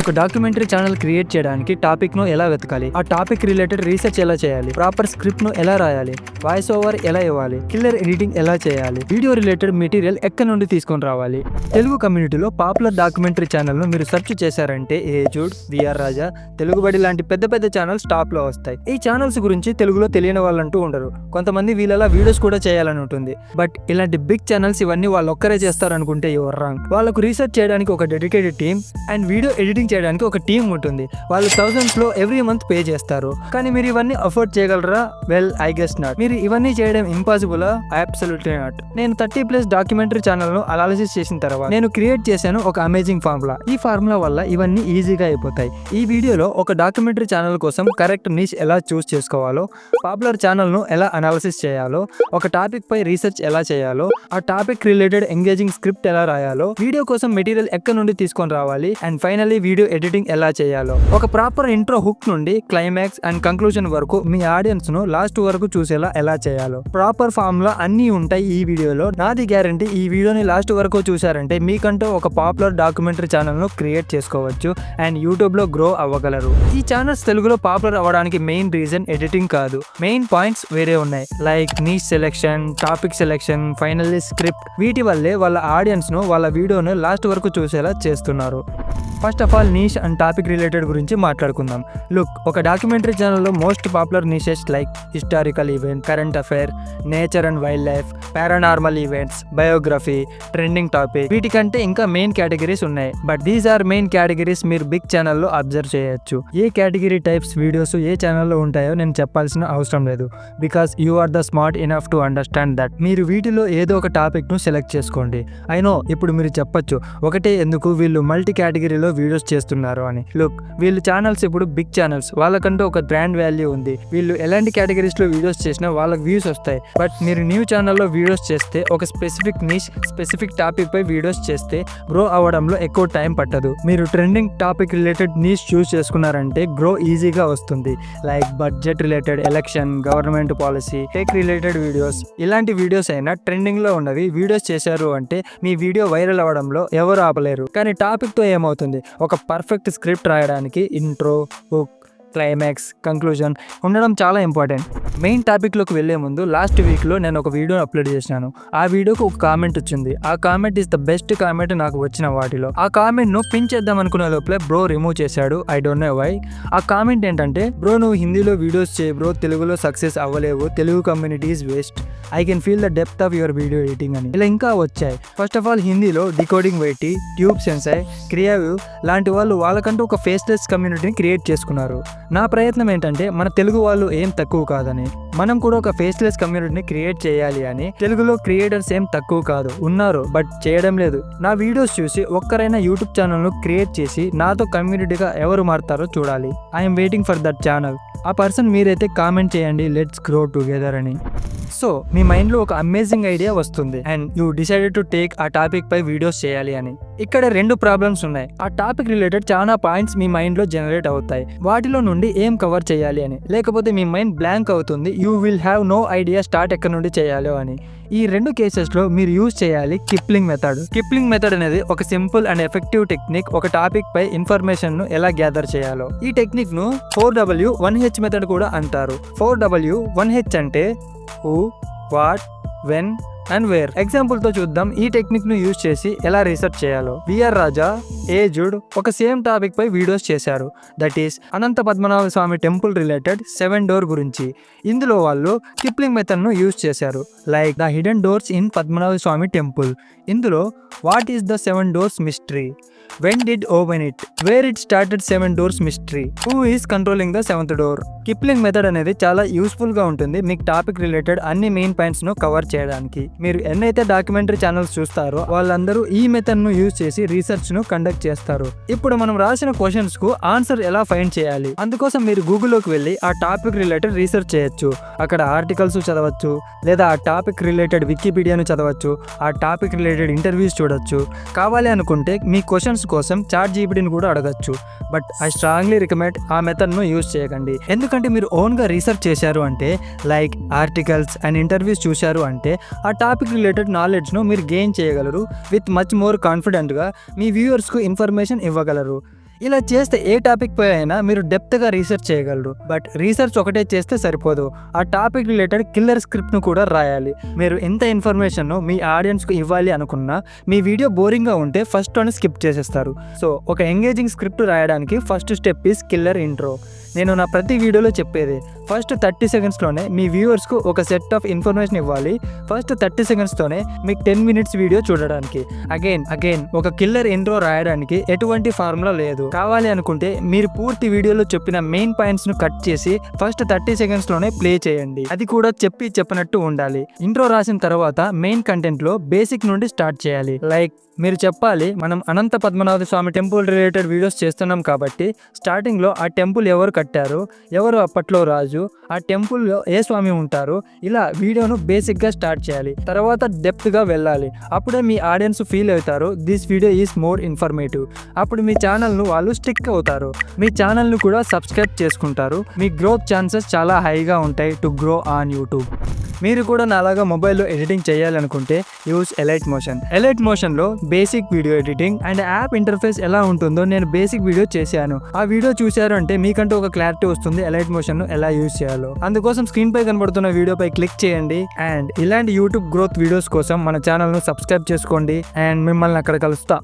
ఒక documentary channel create చేయడానికి topic ను ఎలా వెతకాలి, ఆ టాపిక్ రిలేటెడ్ రీసెర్చ్ ఎలా చేయాలి, ప్రాపర్ స్క్రిప్ట్ ను ఎలా రాయాలి, వాయిస్ ఓవర్ ఎలా ఇవ్వాలి, కిల్లర్ ఎడిటింగ్ ఎలా చేయాలి, వీడియో రిలేటెడ్ మెటీరియల్ ఎక్కడి నుండి తీసుకొని రావాలి. తెలుగు కమ్యూనిటీలో పాపులర్ డాక్యుమెంటరీ ఛానల్ ను మీరు సెర్చ్ చేశారంటే ఏజుడ్, విఆర్ రాజా, తెలుగుబడి లాంటి పెద్ద పెద్ద ఛానల్స్ టాప్ లో వస్తాయి. ఈ ఛానల్స్ గురించి తెలుగులో తెలియని వాళ్ళంటూ ఉండరు. కొంతమంది వీళ్ళలా వీడియోస్ కూడా చేయాలని ఉంటుంది. బట్ ఇలాంటి బిగ్ ఛానల్స్ ఇవన్నీ వాళ్ళు ఒక్కరే చేస్తారనుకుంటే యువర్ రాంగ్. వాళ్ళకు రీసెర్చ్ చేయడానికి ఒక dedicated team and video editing చేయడానికి ఒక టీం ఉంటుంది. వాళ్ళు థౌసండ్స్ లో ఎవ్రీ మంత్ పే చేస్తారు. కానీ మీరు ఇవన్నీ అఫోర్డ్ చేయగలరా? Well, I guess not. మీరు ఇవన్నీ చేయడం ఇంపాసిబుల్? Absolutely not. నేను 30+ డాక్యుమెంటరీ ఛానల్ ను అనాలిసిస్ చేసిన తర్వాత నేను క్రియేట్ చేశాను ఒక అమేజింగ్ ఫార్ములా. ఈ ఫార్ములా వల్ల ఇవన్నీ ఈజీగా అయిపోతాయి. ఈ వీడియోలో ఒక డాక్యుమెంటరీ ఛానల్ కోసం కరెక్ట్ నిష్ ఎలా చూస్ చేసుకోవాలో, పాపులర్ ఛానల్ ను ఎలా అనాలిసిస్ చేయాలో, ఒక టాపిక్ పై రీసెర్చ్ ఎలా చేయాలో, ఆ టాపిక్ రిలేటెడ్ ఎంగేజింగ్ స్క్రిప్ట్ ఎలా రాయాలో, వీడియో కోసం మెటీరియల్ ఎక్కడి నుండి తీసుకొని రావాలి, అండ్ ఫైనల్లీ వీడియో ఎడిటింగ్ ఎలా చేయాలో, ఒక ప్రాపర్ ఇంట్రో హుక్ నుండి క్లైమాక్స్ అండ్ కంక్లూజన్ వరకు మీ ఆడియన్స్ ను లాస్ట్ వరకు చూసేలా ఎలా చేయాలో ప్రాపర్ ఫార్ములా అన్నీ ఉంటాయి ఈ వీడియోలో. నాది గ్యారంటీ, ఈ వీడియోని లాస్ట్ వరకు చూసారంటే మీకంటూ ఒక పాపులర్ డాక్యుమెంటరీ ఛానల్ ను క్రియేట్ చేసుకోవచ్చు అండ్ యూట్యూబ్ లో గ్రో అవ్వగలరు. ఈ ఛానల్స్ తెలుగులో పాపులర్ అవ్వడానికి మెయిన్ రీజన్ ఎడిటింగ్ కాదు. మెయిన్ పాయింట్స్ వేరే ఉన్నాయి. Like niche selection, topic selection, finally script. వీటి వల్లే వాళ్ళ ఆడియన్స్ ను వాళ్ళ వీడియోను లాస్ట్ వరకు చూసేలా చేస్తున్నారు. First of all niche and topic related గురించి మాట్లాడుకుందాం. లుక్, ఒక డాక్యుమెంటరీ ఛానల్లో most popular niches like historical event, current affair, nature and wildlife, paranormal events, biography, trending topic, వీటికంటే ఇంకా మెయిన్ కేటగిరీస్ ఉన్నాయి. But these are main categories మీరు big ఛానల్లో observe చేయొచ్చు. ఏ కేటగిరీ టైప్స్ వీడియోస్ ఏ ఛానల్లో ఉంటాయో నేను చెప్పాల్సిన అవసరం లేదు. Because you are the smart enough to understand that. మీరు వీటిలో ఏదో ఒక టాపిక్ ను సెలెక్ట్ చేసుకోండి. ఐ నో ఇప్పుడు మీరు చెప్పొచ్చు, ఒకటే ఎందుకు వీళ్ళు మల్టీ కేటగిరీలో వీడియోస్ చేస్తున్నారు అని. లుక్, వీళ్ళు ఛానల్స్ ఇప్పుడు బిగ్ ఛానల్స్, వాళ్ళకంటూ ఒక బ్రాండ్ వాల్యూ ఉంది. వీళ్ళు ఎలాంటి కేటగిరీస్ లో వీడియోస్ చేసినా వాళ్ళకి వ్యూస్ వస్తాయి. బట్ మీరు న్యూ ఛానల్లో వీడియోస్ చేస్తే, ఒక స్పెసిఫిక్ నిష్, స్పెసిఫిక్ టాపిక్ పై వీడియోస్ చేస్తే గ్రో అవ్వడంలో ఎక్కువ టైం పట్టదు. మీరు ట్రెండింగ్ టాపిక్ రిలేటెడ్ నిష్ చూస్ చేసుకున్నారంటే గ్రో ఈజీగా వస్తుంది. Like budget related, election, government policy, tech related videos. ఇలాంటి వీడియోస్ అయినా ట్రెండింగ్ లో ఉన్నవి వీడియోస్ చేశారు అంటే మీ వీడియో వైరల్ అవ్వడంలో ఎవరు ఆపలేరు. కానీ టాపిక్ తో ఏమవుతుంది? ఒక పర్ఫెక్ట్ స్క్రిప్ట్ రాయడానికి ఇంట్రో, హుక్, క్లైమాక్స్, కంక్లూజన్ ఉండడం చాలా ఇంపార్టెంట్. మెయిన్ టాపిక్లోకి వెళ్లే ముందు లాస్ట్ వీక్లో నేను ఒక వీడియో అప్లోడ్ చేసినాను. ఆ వీడియోకి ఒక కామెంట్ వచ్చింది. ఆ comment is the best comment నాకు వచ్చిన వాటిలో. ఆ కామెంట్ను పిన్ చేద్దాం అనుకునే లోపలే బ్రో రిమూవ్ చేశాడు. I don't know why. ఆ కామెంట్ ఏంటంటే, బ్రో నువ్వు హిందీలో వీడియోస్ చేయి బ్రో, తెలుగులో సక్సెస్ అవ్వలేవు, Telugu community is waste, I can feel the depth of your video editing అని. ఇలా ఇంకా వచ్చాయి. ఫస్ట్ ఆఫ్ ఆల్ హిందీలో డికోడింగ్ వైటీ, ట్యూబ్ సెన్సై, క్రియావ్యూ లాంటి వాళ్ళు వాళ్ళకంటూ ఒక ఫేస్లెస్ కమ్యూనిటీని క్రియేట్ చేసుకున్నారు. నా ప్రయత్నం ఏంటంటే మన తెలుగు వాళ్ళు ఏం తక్కువ కాదని, మనం కూడా ఒక ఫేస్లెస్ కమ్యూనిటీని క్రియేట్ చేయాలి అని. తెలుగులో క్రియేటర్స్ ఏం తక్కువ కాదు, ఉన్నారు, బట్ చేయడం లేదు. నా వీడియోస్ చూసి ఒక్కరైనా యూట్యూబ్ ఛానల్ను క్రియేట్ చేసి నాతో కమ్యూనిటీగా ఎవరు మారుతారో చూడాలి. I'm waiting for that channel. ఆ పర్సన్ మీరైతే కామెంట్ చేయండి, లెట్స్ గ్రో టుగెదర్ అని. సో మీ మైండ్లో ఒక అమేజింగ్ ఐడియా వస్తుంది and you decided to take ఆ టాపిక్ పై వీడియోస్ చేయాలి అని. ఇక్కడ 2 ప్రాబ్లమ్స్ ఉన్నాయి. ఆ టాపిక్ రిలేటెడ్ చాలా పాయింట్స్ మీ మైండ్లో జనరేట్ అవుతాయి. వాటిలో నుండి ఏం కవర్ చేయాలి అని. లేకపోతే మీ మైండ్ బ్లాంక్ అవుతుంది. You will have no idea start ఎక్కడి నుండి చేయాలో అని. ఈ 2 కేసెస్లో మీరు యూజ్ చేయాలి కిప్లింగ్ మెథడ్. కిప్లింగ్ మెథడ్ అనేది ఒక సింపుల్ అండ్ ఎఫెక్టివ్ టెక్నిక్. ఒక టాపిక్ పై ఇన్ఫర్మేషన్ ను ఎలా గ్యాదర్ చేయాలో. ఈ టెక్నిక్ ను 4W 1H మెథడ్ కూడా అంటారు. 4W 1H అంటే who, what, when and where. Example తో చూద్దాం ఈ టెక్నిక్ ను యూజ్ చేసి ఎలా రీసెర్చ్ చేయాలో. విఆర్ రాజా, ఏజుడ్ ఒక సేమ్ టాపిక్ పై వీడియోస్ చేశారు. That is Anantha Padmanabha Swamy temple related 7 door గురించి. ఇందులో వాళ్ళు కిప్లింగ్ మెథడ్ ను యూజ్ చేశారు. Like the hidden doors in Padmanabha Swamy temple. ఇందులో what is the 7 doors mystery, when did open it, where it started 7 doors mystery, who is controlling the 7th door. Kipling method అనేది చాలా useful గా ఉంటుంది మీకు topic related అన్ని main points ను cover చేయడానికి. మీరు ఎన్నైతే డాక్యుమెంటరీ ఛానల్స్ చూస్తారో వాళ్ళందరూ ఈ మెథడ్ ను యూజ్ చేసి రీసెర్చ్ ను కండక్ట్ చేస్తారు. ఇప్పుడు మనం రాసిన క్వశ్చన్స్ కు ఆన్సర్ ఎలా ఫైండ్ చేయాలి, అందుకోసం మీరు గూగుల్లోకి వెళ్ళి ఆ టాపిక్ రిలేటెడ్ రీసెర్చ్ చేయొచ్చు. అక్కడ ఆర్టికల్స్ చదవచ్చు, లేదా ఆ టాపిక్ రిలేటెడ్ వికీపీడియాను చదవచ్చు, ఆ టాపిక్ రిలేటెడ్ ఇంటర్వ్యూస్ చూడొచ్చు. కావాలి అనుకుంటే మీ క్వశ్చన్స్ కోసం చాట్ జీపీటీని కూడా అడగచ్చు. బట్ ఐ స్ట్రాంగ్లీ రికమెండ్ ఆ మెథడ్ ను యూజ్ చేయకండి. ఎందుకంటే మీరు ఓన్ గా రీసెర్చ్ చేశారు అంటే, లైక్ ఆర్టికల్స్ అండ్ ఇంటర్వ్యూస్ చూశారు అంటే, ఆ టాపిక్ రిలేటెడ్ నాలెడ్జ్ ను మీరు గెయిన్ చేయగలరు. విత్ మచ్ మోర్ కాన్ఫిడెంట్ గా మీ వ్యూవర్స్ కు ఇన్ఫర్మేషన్ ఇవ్వగలరు. ఇలా చేస్తే ఏ టాపిక్ పై అయినా మీరు డెప్త్గా రీసెర్చ్ చేయగలరు. బట్ రీసెర్చ్ ఒకటే చేస్తే సరిపోదు, ఆ టాపిక్ రిలేటెడ్ కిల్లర్ స్క్రిప్ట్ను కూడా రాయాలి. మీరు ఎంత ఇన్ఫర్మేషన్ను మీ ఆడియన్స్కు ఇవ్వాలి అనుకున్నా మీ వీడియో బోరింగ్గా ఉంటే ఫస్ట్ వన్ స్కిప్ చేసేస్తారు. సో ఒక ఎంగేజింగ్ స్క్రిప్ట్ రాయడానికి first step is killer intro. నేను నా ప్రతి వీడియోలో చెప్పేది ఫస్ట్ 30 సెకండ్స్లోనే మీ వ్యూవర్స్కు ఒక సెట్ ఆఫ్ ఇన్ఫర్మేషన్ ఇవ్వాలి. ఫస్ట్ 30 సెకండ్స్తోనే మీకు 10 మినిట్స్ వీడియో చూడడానికి. అగైన్ ఒక కిల్లర్ ఇంట్రో రాయడానికి ఎటువంటి ఫార్ములా లేదు. కావాలి అనుకుంటే మీరు పూర్తి వీడియోలో చెప్పిన మెయిన్ పాయింట్స్ను కట్ చేసి ఫస్ట్ 30 సెకండ్స్లోనే ప్లే చేయండి. అది కూడా చెప్పినట్టు ఉండాలి. ఇంట్రో రాసిన తర్వాత మెయిన్ కంటెంట్లో బేసిక్ నుండి స్టార్ట్ చేయాలి. లైక్ మీరు చెప్పాలి, మనం అనంత Padmanabha Swamy temple related videos చేస్తున్నాం కాబట్టి స్టార్టింగ్లో ఆ టెంపుల్ ఎవరు కట్టారు, ఎవరు అప్పట్లో రాజు, ఆ టెంపుల్లో ఏ స్వామి ఉంటారు, ఇలా వీడియోను బేసిక్గా స్టార్ట్ చేయాలి. తర్వాత డెప్త్గా వెళ్ళాలి. అప్పుడే మీ ఆడియన్స్ ఫీల్ అవుతారు this video is more informative. అప్పుడు మీ ఛానల్ను వాళ్ళు స్టిక్ అవుతారు, మీ ఛానల్ను కూడా సబ్స్క్రైబ్ చేసుకుంటారు. మీ గ్రోత్ ఛాన్సెస్ చాలా హైగా ఉంటాయి టు గ్రో ఆన్ యూట్యూబ్. మీరు కూడా నాలాగా మొబైల్లో ఎడిటింగ్ చేయాలనుకుంటే యూజ్ ఎలైట్ మోషన్. ఎలైట్ మోషన్లో basic video editing and app interface ఎలా ఉంటుందో నేను బేసిక్ వీడియో చేశాను. ఆ వీడియో చూశారు అంటే మీకంటూ ఒక క్లారిటీ వస్తుంది ఎలైట్ మోషన్ ఎలా యూజ్ చేయాలో. అందుకోసం స్క్రీన్ పై కనబడుతున్న వీడియోపై క్లిక్ చేయండి. అండ్ ఇలాంటి యూట్యూబ్ గ్రోత్ వీడియోస్ కోసం మన ఛానల్ను సబ్స్క్రైబ్ చేసుకోండి. అండ్ మిమ్మల్ని అక్కడ కలుస్తా.